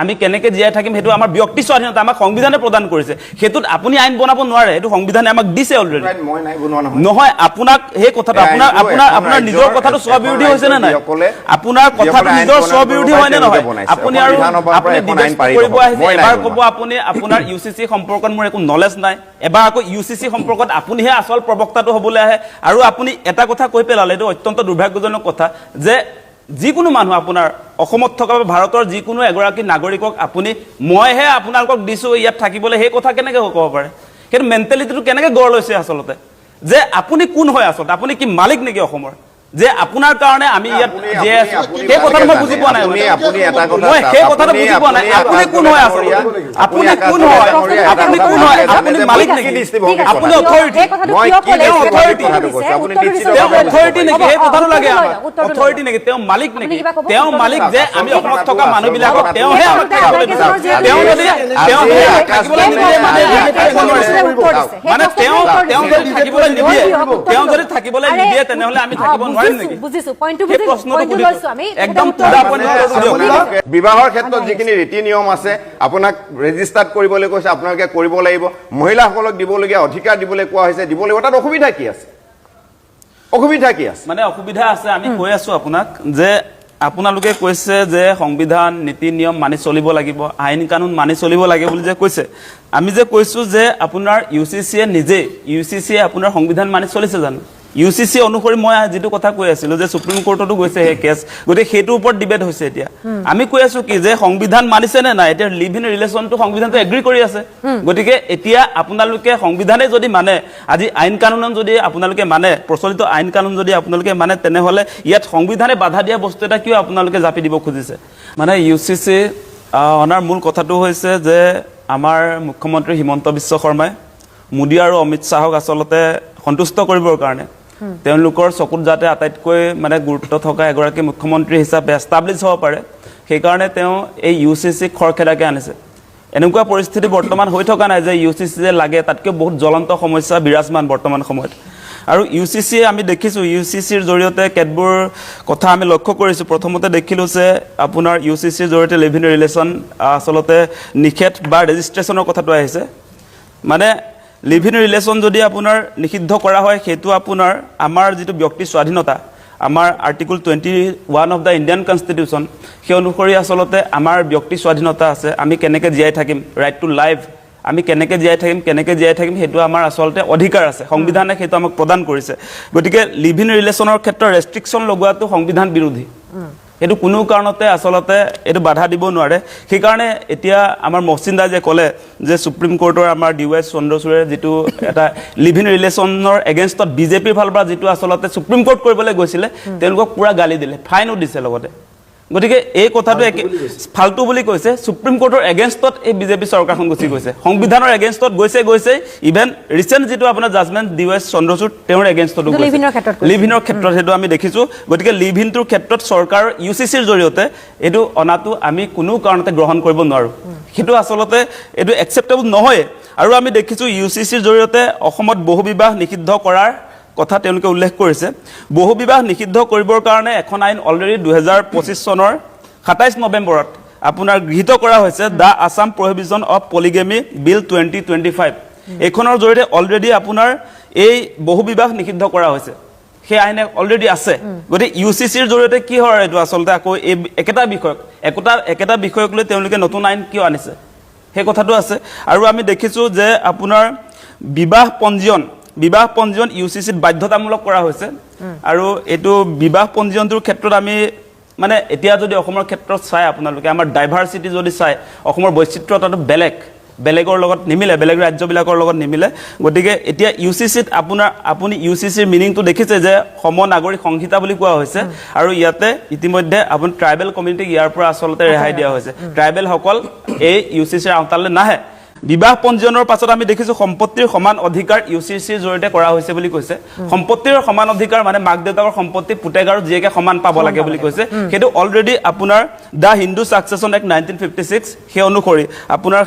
আমি কেনেকে জীয়াই থাকিম হেতু আমাৰ ব্যক্তি স্বাধীনতা আমাক সংবিধানে প্ৰদান কৰিছে হেতুত আপুনি আইন বনাব নোৱাৰে হেতু সংবিধানে আমাক দিছে অলৰেডি মই নাই বনোৱা নহয় আপোনাক হে কথাটো আপোনাৰ নিজৰ কথাটো স্ববিৰোধী হৈছে নে নাই আপোনাৰ কথাটো নিজৰ স্ববিৰোধী হয় নে নহয় আপুনি আৰু আপুনি ডিবেট কৰিব আহিছে এবাৰ ক'ব আপুনি আপোনাৰ ইউসিসি সম্পৰ্কত মোৰ একো নলেজ নাই এবাৰ আকৌ ইউসিসি সম্পৰ্কত আপুনিহে আসল প্ৰবক্তাটো হ'বলৈ আহে আৰু আপুনি এটা কথা কৈ পেলালে এটো অত্যন্ত দুৰ্ভাগ্যজনক কথা যে যিকোনো মানুহ আপোনাৰ অসমত থকা ভাৰতৰ যিকোনো এগৰাকী নাগৰিকক আপুনি মইহে আপোনালোকক দিছো ইয়াত থাকিবলৈ হে কথা কেনেকৈ ক'ব পাৰে কিন্তু মেন্টালিটিটো কেনেকৈ গঢ় লৈছে আসলতে যে আপুনি কোন হয় আসলতে আপুনি কি মালিক নেকি অসমৰ যে আপোনাৰ কাৰণে আমি ইয়াত যে হে কথাটো মই বুজি পোৱা নাই আপুনি এটা কথা মই হে কথাটো বুজি পোৱা নাই আপুনি কোন হয় আসলতে আপুনি কোন হয় আপুনি কোন হয় আপুনি মালিক নেকি আপুনি অথৰিটি মই কি অথৰিটি আপুনি অথৰিটি নেকি হে কথাটো লাগে আমাক অথৰিটি নেকি তেওঁ মালিক নেকি তেওঁ মালিক যে আমি অসমত থকা মানুহবিলাকক তেওঁহে আমাক থাকিবলৈ দিছে তেওঁ যদি থাকিবলৈ নিদিয়ে মানে তেওঁ যদি থাকিবলৈ নিদিয়ে তেওঁ যদি থাকিবলৈ নিদিয়ে তেনেহলে আমি থাকিব বুজিছো পইণ্টটো বুজি লৈছো আমি একদম বিবাহৰ ক্ষেত্ৰত যিখিনি ৰীতি নিয়ম আছে আপোনাক ৰেজিষ্টাৰ্ড কৰিবলৈ কৈছে আপোনালোকে কৰিব লাগিব মহিলাসকলক দিবলগীয়া অধিকাৰ দিবলৈ কোৱা হৈছে দিব লাগিব তাত অসুবিধা কি আছে মানে অসুবিধা আছে আমি কৈ আছো আপোনাক যে আপোনালোকে কৈছে যে সংবিধান নীতি নিয়ম মানি চলিব লাগিব আইন কানুন মানি চলিব লাগে বুলি যে কৈছে আমি যে কৈছো যে আপোনাৰ ইউসিসিয়ে নিজে ইউসিসিয়ে আপোনাৰ সংবিধান মানি চলিছে জানো ইউসিসি অনুসৰি মই যেটো কথা কৈ আছিলো যে সুপ্ৰিম কোৰ্টতো গৈছে হে কেছ গতে হেতু ওপৰত ডিবেট হৈছে এতিয়া আমি কৈ আছো কি যে সংবিধান মানিছে নে নাই এতিয়া লিভ ইন ৰিলেশনটো সংবিধানটো এগ্ৰি কৰি আছে গতিকে এতিয়া আপোনালোকে সংবিধানে যদি মানে আজি আইন কানুন যদি আপোনালোকে মানে প্ৰচলিত আইন কানুন যদি আপোনালোকে মানে তেনেহলে ইয়াত সংবিধানে বাধা দিয়া বস্তু এটা কিয় আপোনালোকে জাপি দিব খুজিছে মানে ইউসিসি অনাৰ মূল কথাটো হৈছে যে আমাৰ মুখ্যমন্ত্ৰী হিমন্ত বিশ্ব শৰ্মাই মোদী আৰু অমিত শাহক আসলতে সন্তুষ্ট কৰিবৰ কাৰণে তেওঁলোকৰ চকুত যাতে আটাইতকৈ মানে গুৰুত্ব থকা এগৰাকী মুখ্যমন্ত্ৰী হিচাপে এষ্টাব্লিছ হ'ব পাৰে সেই কাৰণে তেওঁ এই ইউসিসি খৰখেদাকে আনিছে এনেকুৱা পৰিস্থিতি বৰ্তমান হৈ থকা নাই যে ইউসিসি যে লাগে তাতকৈ বহুত জ্বলন্ত সমস্যা বিৰাজমান বৰ্তমান সময়ত আৰু ইউসিসি আমি দেখিছো ইউসিসিৰ জৰিয়তে কেতবোৰ কথা আমি লক্ষ্য কৰিছো প্ৰথমতে দেখিলো যে আপোনাৰ ইউসিসিৰ জৰিয়তে লিভ ইন ৰিলেশন আসলতে নিষেধ বা ৰেজিষ্ট্ৰেচনৰ কথাটো আহিছে মানে লিভ ইন ৰিলেশন যদি আপোনাৰ নিষিদ্ধ কৰা হয় হেতু আপোনাৰ আমাৰ যেটো ব্যক্তি স্বাধীনতা আমাৰ article 21 of the Indian constitution সেই অনুসৰি আসলতে আমাৰ ব্যক্তি স্বাধীনতা আছে আমি কেনেকৈ জীয়াই থাকিম ৰাইট টু লাইফ আমি কেনেকৈ জীয়াই থাকিম হেতু আমাৰ আসলতে অধিকাৰ আছে সংবিধানে হেতু আমাক প্ৰদান কৰিছে গতিকে লিভ ইন ৰিলেশনৰ ক্ষেত্ৰত ৰেষ্ট্ৰিকশন লগোৱাটো সংবিধান বিৰোধী এটো কোনো কাৰণতে আসলতে এটো বাধা দিব নোৱাৰে সেই কাৰণে এতিয়া আমাৰ মহসিনদা যে ক'লে যে সুপ্ৰিম কোৰ্টৰ আমাৰ ডিৱাইছ চন্দ্ৰচূড়ে যেটো এটা লিভ ইন ৰিলেশনৰ এগেইনষ্টত বিজেপিৰ ফালৰ পৰা যেটো আসলতে সুপ্ৰিম কোৰ্ট কৰিবলৈ গৈছিলে তেওঁলোকক পুৰা গালি দিলে ফাইনো দিছে লগতে গতিকে এই কথাটো ফালতু বুলি কৈছে সুপ্ৰিম কোৰ্টৰ এগেইনষ্টত এই বিজেপি চৰকাৰখন গুচি গৈছে সংবিধানৰ এগেইনষ্টত গৈছে ইভেন ৰিসেন্ট যেটো আপোনাৰ জাজমেন্ট ডিৱাইছ চন্দ্ৰচূড় তেওঁৰ এগেইনষ্টত গৈছে লিভ ইনৰ ক্ষেত্ৰত হেতু আমি দেখিছো গতিকে লিভ ইনটোৰ ক্ষেত্ৰত চৰকাৰ ইউসিসিৰ জৰিয়তে এটো অনাটো আমি কোনো কাৰণতে গ্ৰহণ কৰিব নোৱাৰো হেতু আসলতে এটো একসেপ্টেবল নহয় আৰু আমি দেখিছো ইউসিসিৰ জৰিয়তে অসমত বহুবিবাহ নিষিদ্ধ কৰাৰ কথা তেওঁলোকে উল্লেখ কৰিছে বহুবিবাহ নিষিদ্ধ কৰিবৰ কাৰণে এখন আইন অলৰেডি 2025 চনৰ 27 নৱেম্বৰত আপোনাৰ গৃহীত কৰা হৈছে দা আসাম প্ৰহিবিশন অফ পলিগেমি বিল 2025 এখনৰ জৰিয়তে অলৰেডি আপোনাৰ এই বহুবিবাহ নিষিদ্ধ কৰা হৈছে সেই আইনে অলৰেডি আছে গতি ইউসিসিৰ জৰিয়তে কি হয় এটো আসলতে আকৌ এই একেটা বিষয়ক লৈ তেওঁলোকে নতুন আইন কিয় আনিছে সেই কথাটো আছে আৰু আমি দেখিছো যে আপোনাৰ বিবাহ পঞ্জীয়ন ইউসিসিত বাধ্যতামূলক কৰা হৈছে আৰু এটো বিবাহ পঞ্জীয়নটোৰ ক্ষেত্ৰত আমি মানে এতিয়া যদি অসমৰ ক্ষেত্ৰত চাই আপোনালোকে আমাৰ ডাইভাৰ্সিটি যদি চাই অসমৰ বৈচিত্ৰ্যতাটো বেলেগৰ লগত নিমিলে বেলেগ ৰাজ্যবিলাকৰ লগত নিমিলে গতিকে এতিয়া ইউসিসিত আপুনি ইউসিসিৰ মিনিংটো দেখিছে যে সম নাগৰিক সংহিতা বুলি কোৱা হৈছে আৰু ইয়াতে ইতিমধ্যে আপুনি ট্ৰাইবেল কমিউনিটিক ইয়াৰ পৰা আসলতে ৰেহাই দিয়া হৈছে ট্ৰাইবেল সকল এই ইউসিসিৰ আওতালৈ নাহে বিবাহ পঞ্জীয়নৰ পাছত আমি দেখিছো সম্পত্তিৰ সমান অধিকাৰ ইউসিসিৰ জৰিয়তে কৰা হৈছে বুলি কৈছে সম্পত্তিৰ সমান অধিকাৰ মানে মাক দেউতাকৰ সম্পত্তি পুতেক আৰু জীয়েকে সমান পাব লাগে বুলি কৈছে হেতু অলৰেডি আপোনাৰ দা হিন্দু সাকসেছন এক্ট 1956 সেই অনুসৰি আপোনাৰ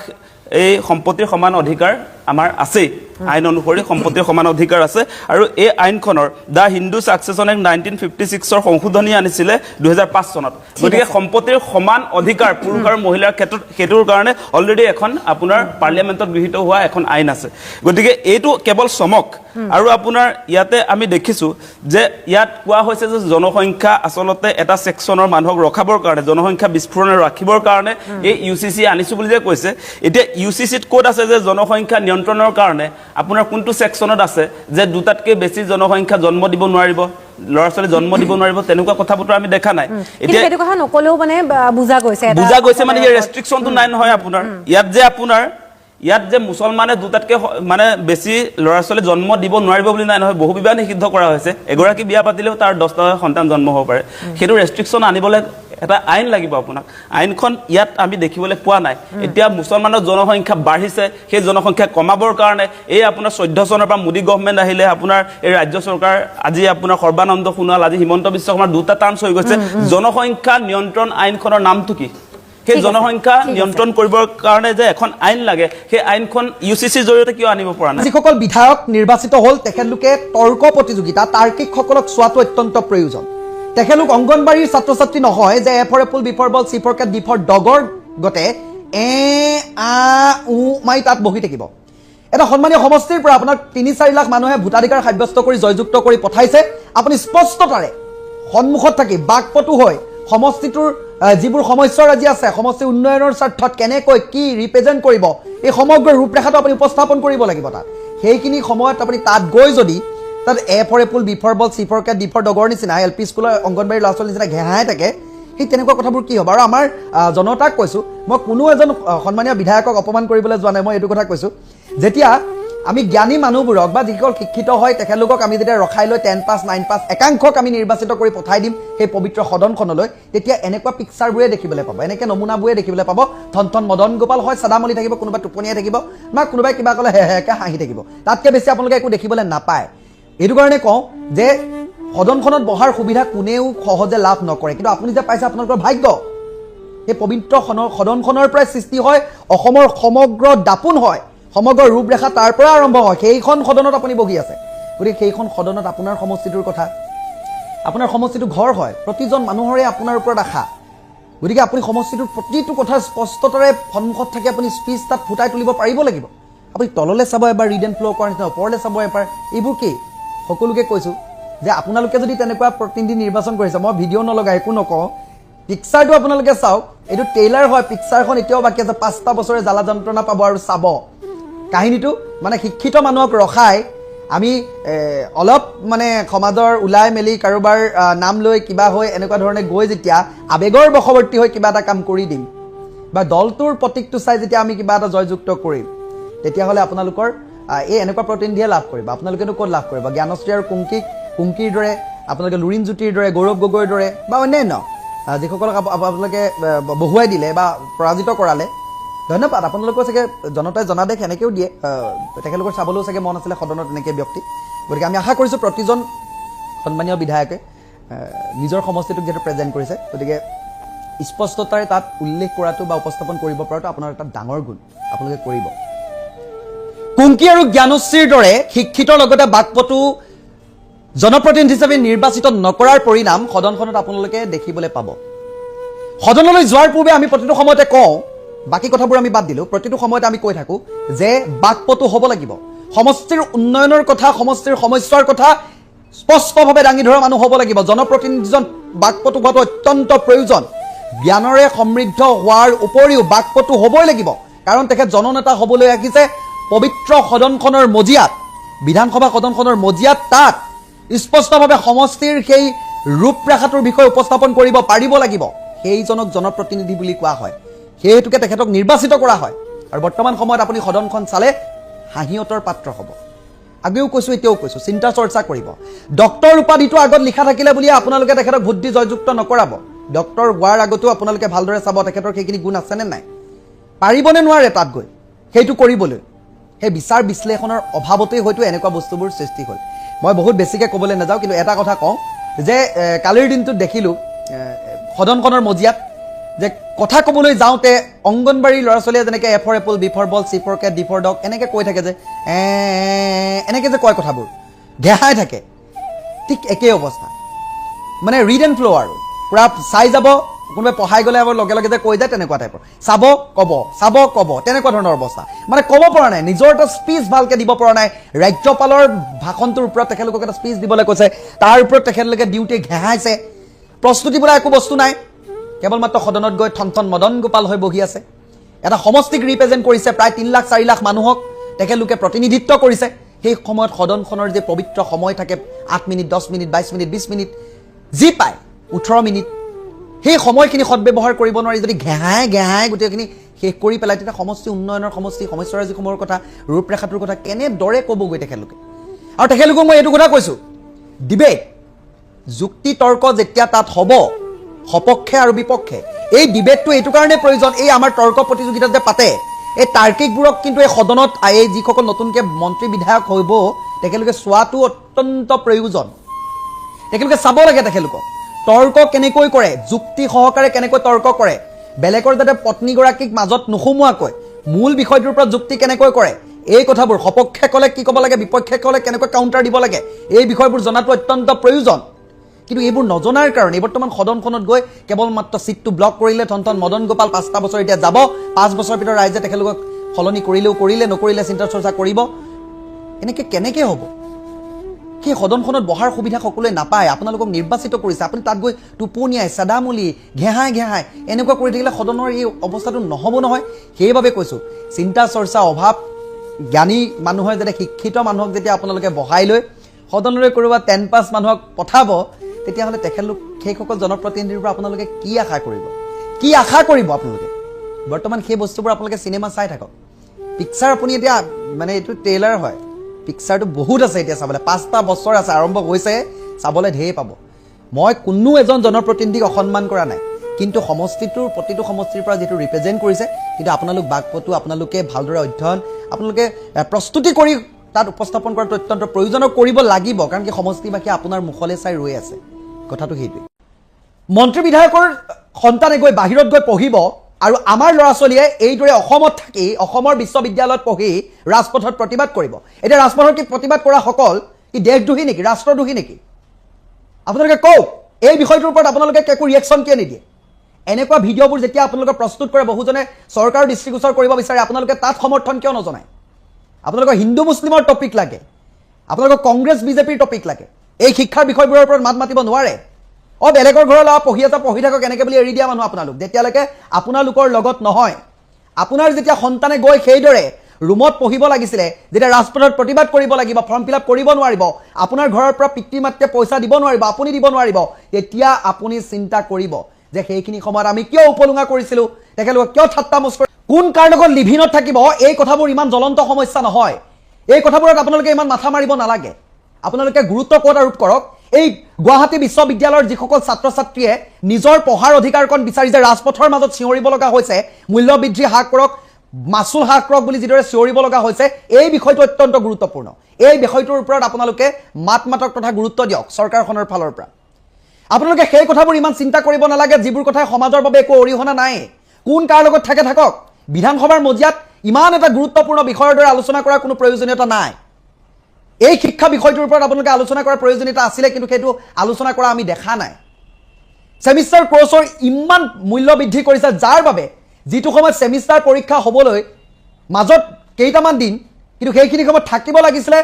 এই সম্পত্তিৰ সমান অধিকাৰ আমাৰ আছেই আইন অনুসৰি সম্পত্তিৰ সমান অধিকাৰ আছে আৰু এই আইনখনৰ দ্য হিন্দু ছাকচেছন এক্ট 1956 সংশোধনী আনিছিলে 2005 চনত গতিকে সম্পত্তিৰ সমান অধিকাৰ পুৰুষ আৰু মহিলাৰ ক্ষেত্ৰত সেইটোৰ কাৰণে অলৰেডি এখন আপোনাৰ পাৰ্লিয়ামেণ্টত গৃহীত হোৱা এখন আইন আছে গতিকে এইটো কেৱল চমক আৰু আপোনাৰ ইয়াতে আমি দেখিছো যে ইয়াত কোৱা হৈছে যে জনসংখ্যা আচলতে এটা সেকশনৰ মানুহক ৰখাবৰ কাৰণে জনসংখ্যা বিস্ফোৰণ ৰাখিবৰ কাৰণে এই ইউচিচি আনিছো বুলি যে কৈছে এতিয়া ইউচিচিত কোড আছে যে জনসংখ্যা নিয়ন্ত্ৰণৰ কাৰণে আপোনাৰ কোনটো সেকশনত আছে যে দুটাতকৈ বেছি জনসংখ্যা জন্ম দিব নোৱাৰিব ল'ৰা ছোৱালী জন্ম দিব নোৱাৰিব তেনেকুৱা কথা বতৰা আমি দেখা নাই এতিয়া এইটো কথা নকলেও মানে বুজা গৈছে মানে এই ৰেষ্ট্ৰিকশনটো নাই নহয় আপোনাৰ ইয়াত যে মুছলমানে দুটাতকৈ মানে বেছি ল'ৰা ছোৱালী জন্ম দিব নোৱাৰিব বুলি নাই নহয় বহু বিবাহ নিষিদ্ধ কৰা হৈছে এগৰাকী বিয়া পাতিলেও তাৰ 10টা সন্তান জন্ম হ'ব পাৰে সেইটো ৰেষ্ট্ৰিকশন আনিবলৈ এটা আইন লাগিব আপোনাক আইনখন ইয়াত আমি দেখিবলৈ পোৱা নাই এতিয়া মুছলমানৰ জনসংখ্যা বাঢ়িছে সেই জনসংখ্যা কমাবৰ কাৰণে এই আপোনাৰ 14 চনৰ পৰা মোদী গভৰ্ণমেণ্ট আহিলে আপোনাৰ এই ৰাজ্য চৰকাৰ আজি আপোনাৰ সৰ্বানন্দ সোণোৱাল আজি হিমন্ত বিশ্ব শৰ্মাৰ দুটা টাৰ্মছ হৈ গৈছে জনসংখ্যা নিয়ন্ত্ৰণ আইনখনৰ নামটো কি সেই জনসংখ্যা নিয়ন্ত্ৰণ কৰিবৰ কাৰণে যে এখন আইন লাগে সেই আইনখন ইউচিচিৰ জৰিয়তে কিয় আনিব পৰা নাই যিসকল বিধায়ক নিৰ্বাচিত হ'ল তেখেতলোকে তৰ্ক প্ৰতিযোগিতা তাৰ্কিকসকলক চোৱাটো অত্যন্ত প্ৰয়োজন তেখেতলোক অংগনবাড়ীৰ ছাত্ৰ ছাত্ৰী নহয় যে A for apple B for ball C for cat D for ডগৰ গতে মাই তাত বহি থাকিব এটা সন্মানীয় সমষ্টিৰ পৰা আপোনাক 3-4 লাখ মানুহে ভোটাধিকাৰ সাব্যস্ত কৰি জয়যুক্ত কৰি পঠাইছে আপুনি স্পষ্টতাৰে সন্মুখত থাকি বাকপটু হৈ সমষ্টিটোৰ যিবোৰ সমস্যাৰ আজি আছে সমষ্টিৰ উন্নয়নৰ স্বাৰ্থত কেনেকৈ কি ৰিপ্ৰেজেণ্ট কৰিব এই সমগ্ৰ ৰূপৰেখাটো আপুনি উপস্থাপন কৰিব লাগিব তাত সেইখিনি সময়ত আপুনি তাত গৈ যদি তাত A for apple B for ball C for cat D for ডগৰ নিচিনা এল পি স্কুলৰ অংগনবাড়ীৰ ল'ৰা ছোৱালীৰ নিচিনা ঘেহাই থাকে সেই তেনেকুৱা কথাবোৰ কি হ'ব আৰু আমাৰ জনতাক কৈছোঁ মই কোনো এজন সন্মানীয় বিধায়কক অপমান কৰিবলৈ যোৱা নাই মই এইটো কথা কৈছোঁ যেতিয়া আমি জ্ঞানী মানুহবোৰক বা যিসকল শিক্ষিত হয় তেখেতলোকক আমি যেতিয়া ৰখাই লৈ 10 পাছ 9 পাছ একাংশক আমি নিৰ্বাচিত কৰি পঠাই দিম সেই পবিত্ৰ সদনখনলৈ তেতিয়া এনেকুৱা পিকচাৰবোৰে দেখিবলৈ পাব এনেকৈ নমুনাবোৰে দেখিবলৈ পাব থন মদন গোপাল হয় চাদামলি থাকিব কোনোবা টোপনিয়াই থাকিব বা কোনোবাই কিবা ক'লে হেহেকৈ হাঁহি থাকিব তাতকৈ বেছি আপোনালোকে একো দেখিবলৈ নাপায় এইটো কাৰণে কওঁ যে সদনখনত বহাৰ সুবিধা কোনেও সহজে লাভ নকৰে কিন্তু আপুনি যে পাইছে আপোনালোকৰ ভাগ্য এই পবিত্ৰ সদনখনৰ পৰাই সৃষ্টি হয় অসমৰ সমগ্ৰ দাপোন হয় সমগ্ৰ ৰূপৰেখা তাৰ পৰা আৰম্ভ হয় সেইখন সদনত আপুনি বহি আছে গতিকে সেইখন সদনত আপোনাৰ সমষ্টিটোৰ কথা আপোনাৰ সমষ্টিটো ঘৰ হয় প্ৰতিজন মানুহৰে আপোনাৰ ওপৰত আশা গতিকে আপুনি সমষ্টিটোৰ প্ৰতিটো কথা স্পষ্টতাৰে সন্মুখত থাকি আপুনি স্পীচ তাত ফুটাই তুলিব পাৰিব লাগিব আপুনি তললৈ চাব এবাৰ ৰিড এণ্ড ফ্ল' কৰাৰ নিচিনা ওপৰলৈ চাব এবাৰ এইবোৰ কি সকলোকে কৈছোঁ যে আপোনালোকে যদি তেনেকুৱা প্ৰতিনিধি নিৰ্বাচন কৰিছে মই ভিডিঅ' নলগাই একো নকওঁ পিকচাৰটো আপোনালোকে চাওক এইটো ট্ৰেইলাৰ হয় পিকচাৰখন এতিয়াও বাকী আছে 5টা বছৰে জ্বালা যন্ত্ৰণা পাব আৰু চাব কাহিনীটো মানে শিক্ষিত মানুহক ৰখাই আমি অলপ মানে সমাজৰ ওলাই মেলি কাৰোবাৰ নাম লৈ কিবা হৈ এনেকুৱা ধৰণে গৈ যেতিয়া আৱেগৰ বশৱৰ্তী হৈ কিবা এটা কাম কৰি দিম বা দলটোৰ প্ৰতীকটো চাই যেতিয়া আমি কিবা এটা জয়যুক্ত কৰিম তেতিয়াহ'লে আপোনালোকৰ এই এনেকুৱা প্ৰতিনিধিয়ে লাভ কৰিব আপোনালোকেতো ক'ত লাভ কৰিব জ্ঞানশ্ৰী আৰু কুংকিৰ দৰে আপোনালোকে লুৰিণ জ্যোতিৰ দৰে গৌৰৱ গগৈৰ দৰে বা অন্যান্য যিসকলক আপোনালোকে বহুৱাই দিলে বা পৰাজিত কৰালে ধন্যবাদ আপোনালোকৰ চাগে জনতাই জনাদেশ এনেকৈও দিয়ে তেখেতলোকৰ চাবলৈও চাগে মন আছিলে সদনত এনেকৈ ব্যক্তি গতিকে আমি আশা কৰিছোঁ প্ৰতিজন সন্মানীয় বিধায়কে নিজৰ সমষ্টিটোক যিহেতু প্ৰেজেণ্ট কৰিছে গতিকে স্পষ্টতাৰে তাত উল্লেখ কৰাটো বা উপস্থাপন কৰিব পৰাটো আপোনাৰ এটা ডাঙৰ গুণ আপোনালোকে কৰিব কুংকি আৰু জ্ঞানশ্ৰীৰ দৰে শিক্ষিতৰ লগতে বাকপটু জনপ্ৰতিনিধি হিচাপে নিৰ্বাচিত নকৰাৰ পৰিণাম সদনখনত আপোনালোকে দেখিবলৈ পাব সদনলৈ যোৱাৰ পূৰ্বে আমি প্ৰতিটো সময়তে কওঁ বাকি কথাবোৰ আমি বাদ দিলোঁ প্ৰতিটো সময়তে আমি কৈ থাকোঁ যে বাকপটু হ'ব লাগিব সমষ্টিৰ উন্নয়নৰ কথা সমষ্টিৰ সমস্যাৰ কথা স্পষ্টভাৱে দাঙি ধৰা মানুহ হ'ব লাগিব জনপ্ৰতিনিধিজন বাকপটু হোৱাটো অত্যন্ত প্ৰয়োজন জ্ঞানৰে সমৃদ্ধ হোৱাৰ উপৰিও বাকপটু হ'বই লাগিব কাৰণ তেখেত জননেতা হ'বলৈ আহিছে পবিত্ৰ সদনখনৰ মজিয়াত বিধানসভা সদনখনৰ মজিয়াত তাত স্পষ্টভাৱে সমষ্টিৰ সেই ৰূপৰেখাটোৰ বিষয়ে উপস্থাপন কৰিব পাৰিব লাগিব সেইজনক জনপ্ৰতিনিধি বুলি কোৱা হয় সেইহেতুকে তেখেতক নিৰ্বাচিত কৰা হয় আৰু বৰ্তমান সময়ত আপুনি সদনখন চালে হাঁহিয়তৰ পাত্ৰ হ'ব আগেও কৈছোঁ এতিয়াও কৈছোঁ চিন্তা চৰ্চা কৰিব ডক্টৰ উপাধিটো আগত লিখা থাকিলে বুলি আপোনালোকে তেখেতক ভোট দি জয়যুক্ত নকৰাব ডক্টৰ হোৱাৰ আগতো আপোনালোকে ভালদৰে চাব তেখেতৰ সেইখিনি গুণ আছেনে নাই পাৰিবনে নোৱাৰে তাত গৈ সেইটো কৰিবলৈ সেই বিচাৰ বিশ্লেষণৰ অভাৱতেই হয়তো এনেকুৱা বস্তুবোৰ সৃষ্টি হ'ল মই বহুত বেছিকৈ ক'বলৈ নাযাওঁ কিন্তু এটা কথা কওঁ যে কালিৰ দিনটোত দেখিলোঁ সদনখনৰ মজিয়াত যে কথা ক'বলৈ যাওঁতে অংগনবাড়ীৰ ল'ৰা ছোৱালীয়ে যেনেকৈ A for apple B for ball C for cat D for dog এনেকৈ কৈ থাকে যে এনেকৈ যে কয় কথাবোৰ ঘেহাই থাকে ঠিক একেই অৱস্থা মানে ৰিড এণ্ড ফ্ল' আৰু পূৰা চাই যাব কোনোবাই পঢ়াই গ'লে আমাৰ লগে লগে যে কৈ যায় তেনেকুৱা টাইপৰ চাব ক'ব তেনেকুৱা ধৰণৰ অৱস্থা মানে ক'ব পৰা নাই নিজৰ এটা স্পীচ ভালকৈ দিব পৰা নাই ৰাজ্যপালৰ ভাষণটোৰ ওপৰত তেখেতলোকক এটা স্পীচ দিবলৈ কৈছে তাৰ ওপৰত তেখেতলোকে ডিউটি ঘেহাইছে প্ৰস্তুতি বোলা একো বস্তু নাই কেৱল মাত্ৰ সদনত গৈ থন মদন গোপাল হৈ বহি আছে এটা সমষ্টিক ৰিপ্ৰেজেণ্ট কৰিছে প্ৰায় 3 লাখ 4 লাখ মানুহক তেখেতলোকে প্ৰতিনিধিত্ব কৰিছে সেই সময়ত সদনখনৰ যে পবিত্ৰ সময় থাকে 8 মিনিট 10 মিনিট 22 মিনিট 20 মিনিট যি পায় 18 মিনিট সেই সময়খিনি সদব্যৱহাৰ কৰিব নোৱাৰি যদি ঘেহাই গোটেইখিনি শেষ কৰি পেলাই তেতিয়া সমষ্টি উন্নয়নৰ সমস্যাৰাজিসমূহৰ কথা ৰূপৰেখাটোৰ কথা কেনেদৰে ক'বগৈ তেখেতলোকে আৰু তেখেতলোকক মই এইটো কথা কৈছোঁ ডিবেট যুক্তি তৰ্ক যেতিয়া তাত হ'ব সপক্ষে আৰু বিপক্ষে এই ডিবেটটো এইটো কাৰণে প্ৰয়োজন এই আমাৰ তৰ্ক প্ৰতিযোগিতা যে পাতে এই তাৰ্কিকবোৰক কিন্তু এই সদনত এই যিসকল নতুনকৈ মন্ত্ৰী বিধায়ক হ'ব তেখেতলোকে চোৱাটো অত্যন্ত প্ৰয়োজন তেখেতলোকে চাব লাগে তেখেতলোকক তৰ্ক কেনেকৈ কৰে যুক্তি সহকাৰে কেনেকৈ তৰ্ক কৰে বেলেগৰ যাতে পত্নীগৰাকীক মাজত নোসোমোৱাকৈ মূল বিষয়টোৰ ওপৰত যুক্তি কেনেকৈ কৰে এই কথাবোৰ সপক্ষে ক'লে কি ক'ব লাগে বিপক্ষে ক'লে কেনেকৈ কাউণ্টাৰ দিব লাগে এই বিষয়বোৰ জনাটো অত্যন্ত প্ৰয়োজন কিন্তু এইবোৰ নজনাৰ কাৰণে বৰ্তমান সদনখনত গৈ কেৱল মাত্ৰ চিটটো ব্লক কৰিলে থন মদন গোপাল 5টা বছৰ এতিয়া যাব 5 বছৰৰ ভিতৰত ৰাইজে তেখেতলোকক সলনি কৰিলে নকৰিলে চিন্তা চৰ্চা কৰিব এনেকৈ কেনেকৈ হ'ব সেই সদনখনত বহাৰ সুবিধা সকলোৱে নাপায় আপোনালোকক নিৰ্বাচিত কৰিছে আপুনি তাত গৈ টোপনিয়াই চাদামুলি ঘেহাই এনেকুৱা কৰি থাকিলে সদনৰ এই অৱস্থাটো নহ'ব নহয় সেইবাবে কৈছোঁ চিন্তা চৰ্চা অভাৱ জ্ঞানী মানুহে যাতে শিক্ষিত মানুহক যেতিয়া আপোনালোকে বহাই লৈ সদনলৈ কৰোবা 10 পাছ মানুহক পঠাব তেতিয়াহ'লে তেখেতলোক সেইসকল জনপ্ৰতিনিধিৰ পৰা আপোনালোকে কি আশা কৰিব আপোনালোকে বৰ্তমান সেই বস্তুবোৰ আপোনালোকে চিনেমা চাই থাকক পিকচাৰ আপুনি এতিয়া মানে এইটো ট্ৰেইলাৰ হয় পিকচাৰটো বহুত আছে এতিয়া চাবলৈ 5টা বছৰ আছে আৰম্ভ হৈছে চাবলৈ ঢেৰ পাব মই কোনো এজন জনপ্ৰতিনিধিক অসন্মান কৰা নাই কিন্তু সমষ্টিটোৰ প্ৰতিটো সমষ্টিৰ পৰা যেটো ৰিপ্ৰেজেন্ট কৰিছে কিন্তু আপোনালোক বাকপটু আপোনালোকে ভালদৰে অধ্যয়ন আপোনালোকে প্ৰস্তুতি কৰি তাত উপস্থাপন কৰাটো অত্যন্ত প্ৰয়োজনীয় কৰিব লাগিব কাৰণ কি সমষ্টিবাসী আপোনাৰ মুখলৈ চাই ৰৈ আছে কথাটো সেইটোৱে মন্ত্ৰী বিধায়কৰ সন্তানে গৈ বাহিৰত গৈ পঢ়িব আৰু আমাৰ ল'ৰা ছোৱালীয়ে এইদৰে অসমত থাকি অসমৰ বিশ্ববিদ্যালয়ত পঢ়ি ৰাজপথত প্ৰতিবাদ কৰিব এতিয়া ৰাজপথত কি প্ৰতিবাদ কৰা সকল কি দেশদ্ৰোহী নেকি ৰাষ্ট্ৰদ্ৰোহী নেকি আপোনালোকে কওক এই বিষয়টোৰ ওপৰত আপোনালোকে একো ৰিয়েকশ্যন কিয় নিদিয়ে এনেকুৱা ভিডিঅ'বোৰ যেতিয়া আপোনালোকে প্ৰস্তুত কৰে বহুজনে চৰকাৰৰ দৃষ্টিগোচৰ কৰিব বিচাৰে আপোনালোকে তাত সমৰ্থন কিয় নজনায় আপোনালোকৰ হিন্দু মুছলিমৰ টপিক লাগে আপোনালোকৰ কংগ্ৰেছ বিজেপিৰ টপিক লাগে এই শিক্ষাৰ বিষয়বোৰৰ ওপৰত মাত মাতিব নোৱাৰে বেলেগৰ ঘৰৰ ল'ৰা পঢ়ি থাকক এনেকৈ বুলি এৰি দিয়া মানুহ আপোনালোক যেতিয়ালৈকে আপোনালোকৰ লগত নহয় আপোনাৰ যেতিয়া সন্তানে গৈ সেইদৰে ৰুমত পঢ়িব লাগিছিলে যেতিয়া ৰাজপথত প্ৰতিবাদ কৰিব লাগিব ফৰ্ম ফিল আপ কৰিব নোৱাৰিব আপোনাৰ ঘৰৰ পৰা পিতৃ মাতৃয়ে পইচা দিব নোৱাৰিব আপুনি দিব নোৱাৰিব তেতিয়া আপুনি চিন্তা কৰিব যে সেইখিনি সময়ত আমি কিয় উপলুঙা কৰিছিলোঁ তেখেতলোকক কিয় ঠাট্টা মস্কৰা কোন কাৰণত লিভিনত থাকিব এই কথাবোৰ ইমান জ্বলন্ত সমস্যা নহয় এই কথাবোৰত আপোনালোকে ইমান মাথা মাৰিব নালাগে আপোনালোকে গুৰুত্ব ক'ত আৰোপ কৰক এই গুৱাহাটী বিশ্ববিদ্যালয়ৰ যিসকল ছাত্ৰ ছাত্ৰীয়ে নিজৰ পঢ়াৰ অধিকাৰকণ বিচাৰি যে ৰাজপথৰ মাজত চিঞৰিব লগা হৈছে মূল্য বৃদ্ধি হ্ৰাস কৰক মাচুল হ্ৰাস কৰক বুলি যিদৰে চিঞৰিব লগা হৈছে এই বিষয়টো অত্যন্ত গুৰুত্বপূৰ্ণ এই বিষয়টোৰ ওপৰত আপোনালোকে মাতক তথা গুৰুত্ব দিয়ক চৰকাৰখনৰ ফালৰ পৰা আপোনালোকে সেই কথাবোৰ ইমান চিন্তা কৰিব নালাগে যিবোৰ কথাই সমাজৰ বাবে একো অৰিহণা নাই কোন কাৰ লগত থাকক বিধানসভাৰ মজিয়াত ইমান এটা গুৰুত্বপূৰ্ণ বিষয়ৰ দৰে আলোচনা কৰাৰ কোনো প্ৰয়োজনীয়তা নাই এই শিক্ষা বিষয়টোৰ ওপৰত আপোনালোকে আলোচনা কৰাৰ প্ৰয়োজনীয়তা আছিলে কিন্তু সেইটো আলোচনা কৰা আমি দেখা নাই সেমিষ্টাৰ কোৰ্ছৰ ইমান মূল্য বৃদ্ধি কৰিছে যাৰ বাবে যিটো সময়ত সেমিষ্টাৰ পৰীক্ষা হ'বলৈ মাজত কেইটামান দিন কিন্তু সেইখিনি সময়ত থাকিব লাগিছিলে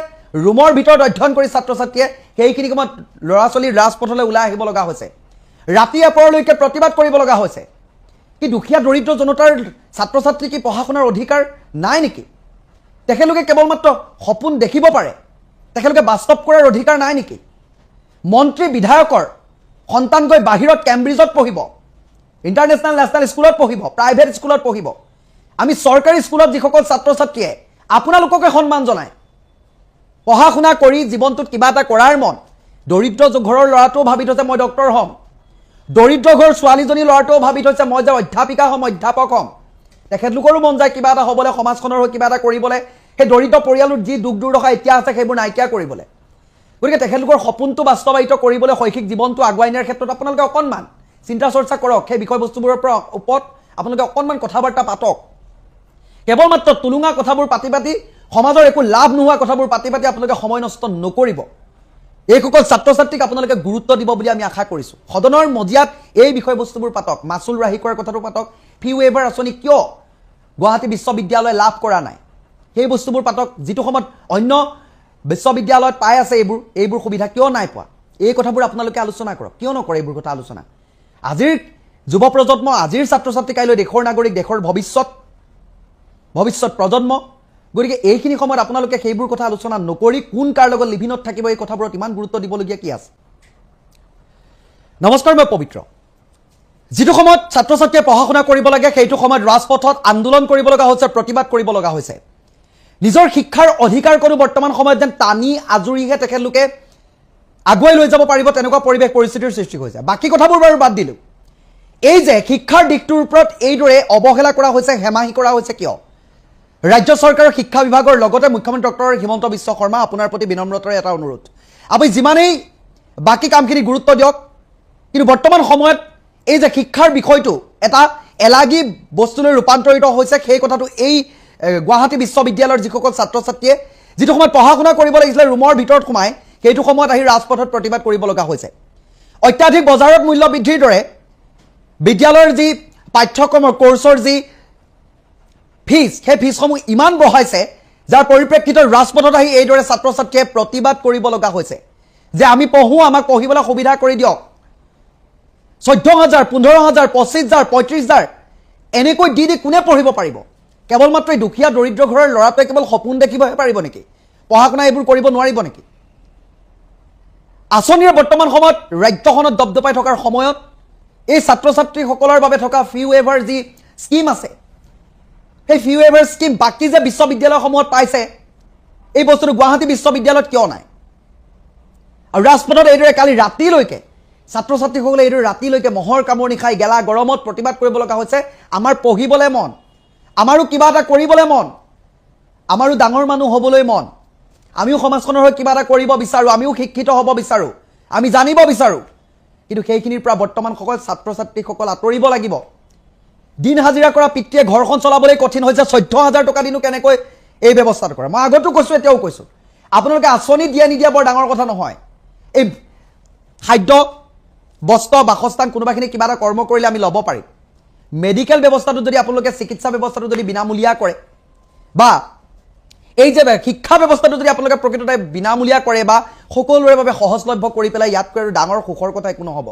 ৰুমৰ ভিতৰত অধ্যয়ন কৰি ছাত্ৰ ছাত্ৰীয়ে সেইখিনি সময়ত ল'ৰা ছোৱালীৰ ৰাজপথলৈ ওলাই আহিব লগা হৈছে ৰাতি এপৰলৈকে প্ৰতিবাদ কৰিব লগা হৈছে কি দুখীয়া দৰিদ্ৰ জনতাৰ ছাত্ৰ ছাত্ৰী কি পঢ়া শুনাৰ অধিকাৰ নাই নেকি তেখেতলোকে কেৱল মাত্ৰ সপোন দেখিব পাৰে তেখেতলোকে বাস্তৱ কৰাৰ অধিকাৰ নাই নেকি মন্ত্ৰী বিধায়কৰ সন্তান গৈ বাহিৰত কেম্ব্ৰিজত পঢ়িব ইণ্টাৰনেশ্যনেল নেশ্যনেল স্কুলত পঢ়িব প্ৰাইভেট স্কুলত পঢ়িব আমি চৰকাৰী স্কুলত যিসকল ছাত্ৰ ছাত্ৰীয়ে আপোনালোককে সন্মান জনায় পঢ়া শুনা কৰি জীৱনটোত কিবা এটা কৰাৰ মন দৰিদ্ৰ ঘৰৰ ল'ৰাটোও ভাবি থৈছে মই ডক্টৰ হ'ম দৰিদ্ৰ ঘৰৰ ছোৱালীজনী ল'ৰাটোও ভাবি থৈছে মই যে অধ্যাপিকা হ'ম অধ্যাপক হ'ম তেখেতলোকৰো মন যায় কিবা এটা হ'বলৈ সমাজখনৰ হৈ কিবা এটা কৰিবলৈ সেই দৰিদ্ৰ পৰিয়ালৰ যি দুখ দুৰ্দশা এতিয়া আছে সেইবোৰ নাইকিয়া কৰিবলৈ গতিকে তেখেতলোকৰ সপোনটো বাস্তৱায়িত কৰিবলৈ শৈক্ষিক জীৱনটো আগুৱাই নিয়াৰ ক্ষেত্ৰত আপোনালোকে অকণমান চিন্তা চৰ্চা কৰক সেই বিষয়বস্তুবোৰৰ ওপৰত আপোনালোকে অকণমান কথা বাৰ্তা পাতক কেৱল মাত্ৰ তুলুঙা কথাবোৰ পাতি পাতি সমাজৰ একো লাভ নোহোৱা কথাবোৰ পাতি পাতি আপোনালোকে সময় নষ্ট নকৰিব এইসকল ছাত্ৰ ছাত্ৰীক আপোনালোকে গুৰুত্ব দিব বুলি আমি আশা কৰিছোঁ সদনৰ মজিয়াত এই বিষয়বস্তুবোৰ পাতক মাচুল ৰাহি কৰাৰ কথাটো পাতক ফি ৱেইভাৰ আঁচনি কিয় গুৱাহাটী বিশ্ববিদ্যালয়ে লাভ কৰা নাই সেই বস্তুবোৰ পাতক যিটো সময়ত অন্য বিশ্ববিদ্যালয়ত পাই আছে এইবোৰ সুবিধা কিয় নাই পোৱা এই কথাবোৰ আপোনালোকে আলোচনা কৰক কিয় নকৰে এইবোৰ কথা আলোচনা আজিৰ যুৱ প্ৰজন্ম আজিৰ ছাত্ৰ ছাত্ৰী কাইলৈ দেশৰ নাগৰিক দেশৰ ভৱিষ্যত প্ৰজন্ম গতিকে এইখিনি সময়ত আপোনালোকে সেইবোৰ কথা আলোচনা নকৰি কোন কাৰ লগত লিভিনত থাকিব এই কথাবোৰত ইমান গুৰুত্ব দিবলগীয়া কি আছে নমস্কাৰ মই পবিত্ৰ যিটো সময়ত ছাত্ৰ ছাত্ৰীয়ে পঢ়া শুনা কৰিব লাগে সেইটো সময়ত ৰাজপথত আন্দোলন কৰিব লগা হৈছে প্ৰতিবাদ কৰিব লগা হৈছে নিজৰ শিক্ষাৰ অধিকাৰ কোনো বৰ্তমান সময়ত যেন টানি আজুৰিহে তেখেতলোকে আগুৱাই লৈ যাব পাৰিব তেনেকুৱা পৰিৱেশ পৰিস্থিতিৰ সৃষ্টি হৈছে বাকী কথাবোৰ বাৰু বাদ দিলোঁ এই যে শিক্ষাৰ দিশটোৰ ওপৰত এইদৰে অৱহেলা কৰা হৈছে হেমাহি কৰা হৈছে কিয় ৰাজ্য চৰকাৰৰ শিক্ষা বিভাগৰ লগতে মুখ্যমন্ত্ৰী ডক্টৰ হিমন্ত বিশ্ব শৰ্মা আপোনাৰ প্ৰতি বিনম্ৰতাৰে এটা অনুৰোধ আপুনি যিমানেই বাকী কামখিনি গুৰুত্ব দিয়ক কিন্তু বৰ্তমান সময়ত এই যে শিক্ষাৰ বিষয়টো এটা এলাগী বস্তুলৈ ৰূপান্তৰিত হৈছে সেই কথাটো এই গুৱাহাটী বিশ্ববিদ্যালয়ৰ যিসকল ছাত্ৰ ছাত্ৰীয়ে যিটো সময়ত পঢ়া শুনা কৰিব লাগিছিলে ৰুমৰ ভিতৰত সোমাই সেইটো সময়ত আহি ৰাজপথত প্ৰতিবাদ কৰিব লগা হৈছে অত্যাধিক বজাৰত মূল্য বৃদ্ধিৰ দৰে বিদ্যালয়ৰ যি পাঠ্যক্ৰমৰ কোৰ্চৰ যি ফিজ সেই ফিজসমূহ ইমান বঢ়াইছে যাৰ পৰিপ্ৰেক্ষিতত ৰাজপথত আহি এইদৰে ছাত্ৰ ছাত্ৰীয়ে প্ৰতিবাদ কৰিব লগা হৈছে যে আমি পঢ়োঁ আমাক পঢ়িবলৈ সুবিধা কৰি দিয়ক 14,000 15,000 25,000 35,000 এনেকৈ দি কোনে পঢ়িব পাৰিব কেৱল মাত্ৰ দুখীয়া দৰিদ্ৰ ঘৰৰ ল'ৰাটোৱে কেৱল সপোন দেখিবহে পাৰিব নেকি পঢ়া শুনা এইবোৰ কৰিব নোৱাৰিব নেকি আঁচনিৰ বৰ্তমান সময়ত ৰাজ্যখনত দপদপাই থকাৰ সময়ত এই ছাত্ৰ ছাত্ৰীসকলৰ বাবে থকা ফি ৱেইভাৰ যি স্কিম আছে সেই ফি ৱেইভাৰ স্কিম বাকী যে বিশ্ববিদ্যালয়সমূহত পাইছে এই বস্তুটো গুৱাহাটী বিশ্ববিদ্যালয়ত কিয় নাই আৰু ৰাজপথত এইদৰে কালি ৰাতিলৈকে ছাত্ৰ ছাত্ৰীসকলে এইদৰে ৰাতিলৈকে মহৰ কামুৰণি খাই গেলা গৰমত প্ৰতিবাদ কৰিব লগা হৈছে আমাৰ পঢ়িবলৈ মন আমাৰো কিবা এটা কৰিবলৈ মন আমাৰো ডাঙৰ মানুহ হ'বলৈ মন আমিও সমাজখনৰ হৈ কিবা এটা কৰিব বিচাৰোঁ আমিও শিক্ষিত হ'ব বিচাৰোঁ আমি জানিব বিচাৰোঁ কিন্তু সেইখিনিৰ পৰা বৰ্তমান সকল ছাত্ৰ ছাত্ৰীসকল আঁতৰিব লাগিব দিন হাজিৰা কৰা পিতৃয়ে ঘৰখন চলাবলৈ কঠিন হৈছে 14,000 টকা দিনো কেনেকৈ এই ব্যৱস্থাটো কৰে মই আগতো কৈছোঁ এতিয়াও কৈছোঁ আপোনালোকে আঁচনি দিয়া নিদিয়া বৰ ডাঙৰ কথা নহয় এই খাদ্য বস্ত্ৰ বাসস্থান কোনোবাখিনি কিবা এটা কৰ্ম কৰিলে আমি ল'ব পাৰিম মেডিকেল ব্যৱস্থাটো যদি আপোনালোকে চিকিৎসা ব্যৱস্থাটো যদি বিনামূলীয়া কৰে বা এই যে শিক্ষা ব্যৱস্থাটো যদি আপোনালোকে প্ৰকৃততে বিনামূলীয়া কৰে বা সকলোৰে বাবে সহজলভ্য কৰি পেলাই ইয়াতকৈ আৰু ডাঙৰ সুখৰ কথা একো নহ'ব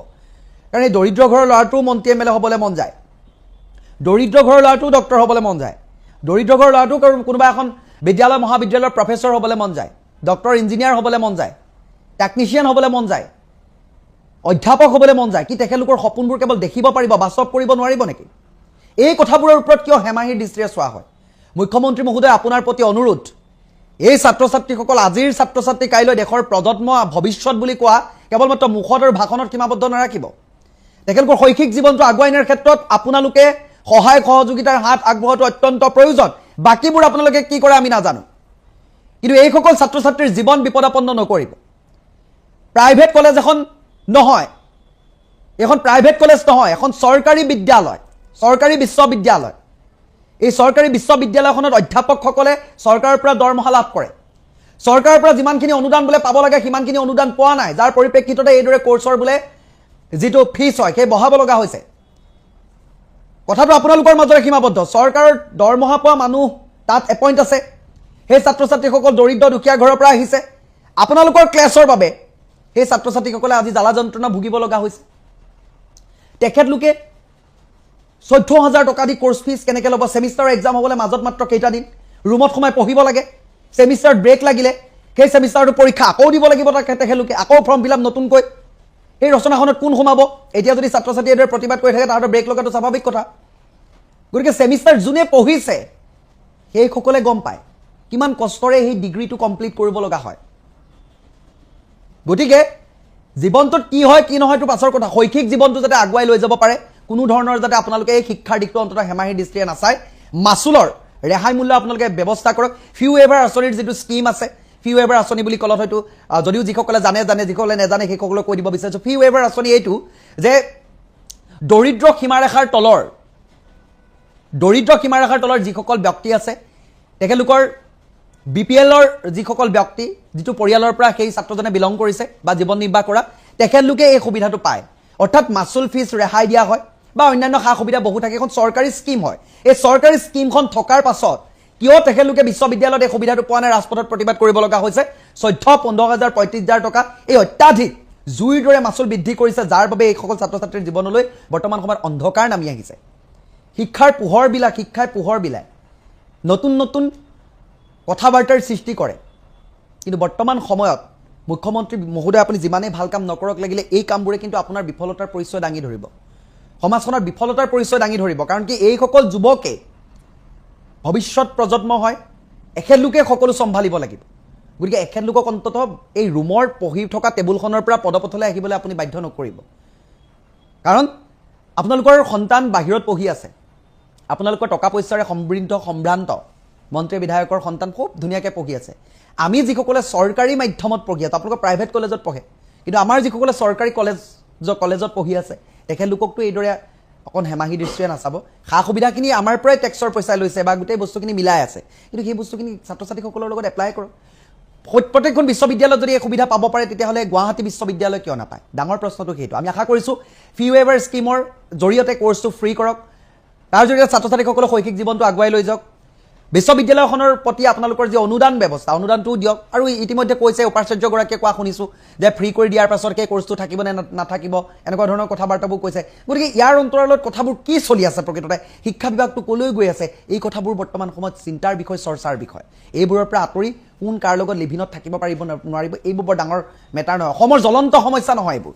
কাৰণ এই দৰিদ্ৰ ঘৰৰ ল'ৰাটোও মন্ত্ৰী এম এল এ হ'বলৈ মন যায় দৰিদ্ৰ ঘৰৰ ল'ৰাটোও ডক্টৰ হ'বলৈ মন যায় দৰিদ্ৰ ঘৰৰ ল'ৰাটোও কোনোবা এখন বিদ্যালয় মহাবিদ্যালয়ৰ প্ৰফেচৰ হ'বলৈ মন যায় ডক্টৰ ইঞ্জিনিয়াৰ হ'বলৈ মন যায় টেকনিচিয়ান হ'বলৈ মন যায় অধ্যাপক হ'বলৈ মন যায় কি তেখেতলোকৰ সপোনবোৰ কেৱল দেখিব পাৰিব বাস্তৱ কৰিব নোৱাৰিব নেকি এই কথাবোৰৰ ওপৰত কিয় হেমাহিৰ দৃষ্টিৰে চোৱা হয় মুখ্যমন্ত্ৰী মহোদয় আপোনাৰ প্ৰতি অনুৰোধ এই ছাত্ৰ ছাত্ৰীসকল আজিৰ ছাত্ৰ ছাত্ৰী কাইলৈ দেশৰ প্ৰজন্ম ভৱিষ্যত বুলি কোৱা কেৱল মাত্ৰ মুখত আৰু ভাষণত সীমাবদ্ধ নাৰাখিব তেখেতলোকৰ শৈক্ষিক জীৱনটো আগুৱাই নিয়াৰ ক্ষেত্ৰত আপোনালোকে সহায় সহযোগিতাৰ হাত আগবঢ়োৱাটো অত্যন্ত প্ৰয়োজন বাকীবোৰ আপোনালোকে কি কৰে আমি নাজানো কিন্তু এইসকল ছাত্ৰ ছাত্ৰীৰ জীৱন বিপদাপন্ন নকৰিব প্ৰাইভেট কলেজ এখন নহয় এখন প্ৰাইভেট কলেজ নহয় এখন চৰকাৰী বিদ্যালয় চৰকাৰী বিশ্ববিদ্যালয় এই চৰকাৰী বিশ্ববিদ্যালয়খনত অধ্যাপকসকলে চৰকাৰৰ পৰা দৰমহা লাভ কৰে চৰকাৰৰ পৰা যিমানখিনি অনুদান বোলে পাব লাগে সিমানখিনি অনুদান পোৱা নাই যাৰ পৰিপ্ৰেক্ষিততে এইদৰে কোৰ্চৰ বোলে যিটো ফিজ হয় সেই বঢ়াব লগা হৈছে কথাটো আপোনালোকৰ মাজৰে সীমাবদ্ধ চৰকাৰৰ দৰমহা পোৱা মানুহ তাত এপইণ্ট আছে সেই ছাত্ৰ ছাত্ৰীসকল দৰিদ্ৰ দুখীয়া ঘৰৰ পৰা আহিছে আপোনালোকৰ ক্লাছৰ বাবে সেই ছাত্ৰ ছাত্ৰীসকলে আজি জ্বালা যন্ত্ৰণা ভুগিব লগা হৈছে তেখেতলোকে 14,000 টকা দি কোৰ্চ ফিজ কেনেকৈ ল'ব ছেমিষ্টাৰ এক্সাম হ'বলৈ মাজত মাত্ৰ কেইটা দিন ৰুমত সোমাই পঢ়িব লাগে ছেমিষ্টাৰত ব্ৰেক লাগিলে সেই ছেমিষ্টাৰটো পৰীক্ষা আকৌ দিব লাগিব তেখেতলোকে আকৌ ফৰ্ম ফিল আপ নতুনকৈ এই ৰচনাখনত কোন সোমাব এতিয়া যদি ছাত্ৰ ছাত্ৰীয়ে এইদৰে প্ৰতিবাদ কৰি থাকে তাহাঁতৰ ব্ৰেক লগাটো স্বাভাৱিক কথা গতিকে ছেমিষ্টাৰ যোনে পঢ়িছে সেইসকলে গম পায় কিমান কষ্টৰে সেই ডিগ্ৰীটো কমপ্লিট কৰিব লগা হয় গতিকে জীৱনটোত কি হয় কি নহয়টো পাছৰ কথা শৈক্ষিক জীৱনটো যাতে আগুৱাই লৈ যাব পাৰে কোনো ধৰণৰ যাতে আপোনালোকে এই শিক্ষাৰ দিশটো অন্ততঃ হেমাহিৰ দৃষ্টিৰে নাচায় মাচুলৰ ৰেহাই মূল্য আপোনালোকে ব্যৱস্থা কৰক ফি ৱেইভাৰ আঁচনিৰ যিটো স্কিম আছে ফি ৱেইভাৰ আঁচনি বুলি ক'লত হয়তো যদিও যিসকলে জানে যিসকলে নাজানে সেইসকলক কৈ দিব বিচাৰিছোঁ ফি ৱেইভাৰ আঁচনি এইটো যে দৰিদ্ৰ সীমাৰেখাৰ তলৰ যিসকল ব্যক্তি আছে তেখেতলোকৰ BPLৰ যিসকল ব্যক্তি যিটো পৰিয়ালৰ পৰা সেই ছাত্ৰজনে বিলং কৰিছে বা জীৱন নিৰ্বাহ কৰা তেখেতলোকে এই সুবিধাটো পায় অৰ্থাৎ মাচুল ফিজ ৰেহাই দিয়া হয় বা অন্যান্য সা সুবিধা বহু থাকে এখন চৰকাৰী স্কিম হয় এই চৰকাৰী স্কিমখন থকাৰ পাছত কিয় তেখেতলোকে বিশ্ববিদ্যালয়ত এই সুবিধাটো পোৱা নাই ৰাজপথত প্ৰতিবাদ কৰিব লগা হৈছে 14,000 15,000 টকা এই অত্যাধিক জুইৰ দৰে মাচুল বৃদ্ধি কৰিছে যাৰ বাবে এই সকল ছাত্ৰ ছাত্ৰীৰ জীৱনলৈ বৰ্তমান সময়ত অন্ধকাৰ নামি আহিছে শিক্ষাৰ পোহৰ বিলাই নতুন নতুন কথাবাৰ্তাৰ সৃষ্টি কৰে কিন্তু বৰ্তমান সময়ত মুখ্যমন্ত্ৰী মহোদয় আপুনি যিমানেই ভাল কাম নকৰক লাগিলে এই কামবোৰে কিন্তু আপোনাৰ বিফলতাৰ পৰিচয় দাঙি ধৰিব সমাজখনৰ বিফলতাৰ পৰিচয় দাঙি ধৰিব কাৰণ কি এই সকল যুৱকে ভৱিষ্যত প্ৰজন্ম হয় এখেতলোকে সকলো চম্ভালিব লাগিব গতিকে এখেতলোকক অন্ততঃ এই ৰুমৰ পঢ়ি থকা টেবুলখনৰ পৰা পদপথলৈ আহিবলৈ আপুনি বাধ্য নকৰিব কাৰণ আপোনালোকৰ সন্তান বাহিৰত পঢ়ি আছে আপোনালোকৰ টকা পইচাৰে সমৃদ্ধ সম্ভ্ৰান্ত মন্ত্ৰী বিধায়কৰ সন্তান খুব ধুনীয়াকৈ পঢ়ি আছে আমি যিসকলে চৰকাৰী মাধ্যমত পঢ়ি আছোঁ আপোনালোকৰ প্ৰাইভেট কলেজত পঢ়ে কিন্তু আমাৰ যিসকলে চৰকাৰী কলেজত পঢ়ি আছে তেখেতলোককতো এইদৰে অকণ হেমাহি দৃষ্টিৰে নাচাব সা সুবিধাখিনি আমাৰ পৰাই টেক্সৰ পইচা লৈছে বা গোটেই বস্তুখিনি মিলাই আছে কিন্তু সেই বস্তুখিনি ছাত্ৰ ছাত্ৰীসকলৰ লগত এপ্লাই কৰক প্ৰত্যেকখন বিশ্ববিদ্যালয়ত যদি এই সুবিধা পাব পাৰে তেতিয়াহ'লে গুৱাহাটী বিশ্ববিদ্যালয় কিয় নাপায় ডাঙৰ প্ৰশ্নটো সেইটো আমি আশা কৰিছোঁ ফি ৱেইভাৰ স্কিমৰ জৰিয়তে কোৰ্চটো ফ্ৰী কৰক তাৰ জৰিয়তে ছাত্ৰ ছাত্ৰীসকলৰ শৈক্ষিক জীৱনটো আগুৱাই লৈ যাওক বিশ্ববিদ্যালয়খনৰ প্ৰতি আপোনালোকৰ যি অনুদান ব্যৱস্থা অনুদানটোও দিয়ক আৰু ইতিমধ্যে কৈছে উপাচাৰ্যগৰাকীয়ে কোৱা শুনিছোঁ যে ফ্ৰী কৰি দিয়াৰ পাছত সেই কোৰ্চটো থাকিব নে নাথাকিব এনেকুৱা ধৰণৰ কথা বাৰ্তাবোৰ কৈছে গতিকে ইয়াৰ অন্তৰালত কথাবোৰ কি চলি আছে প্ৰকৃততে শিক্ষা বিভাগটো কলৈ গৈ আছে এই কথাবোৰ বৰ্তমান সময়ত চিন্তাৰ বিষয় চৰ্চাৰ বিষয় এইবোৰৰ পৰা আঁতৰি কোন কাৰ লগত লিভিনত থাকিব পাৰিব নোৱাৰিব এইবোৰ বৰ ডাঙৰ মেটাৰ নহয় অসমৰ জ্বলন্ত সমস্যা নহয় এইবোৰ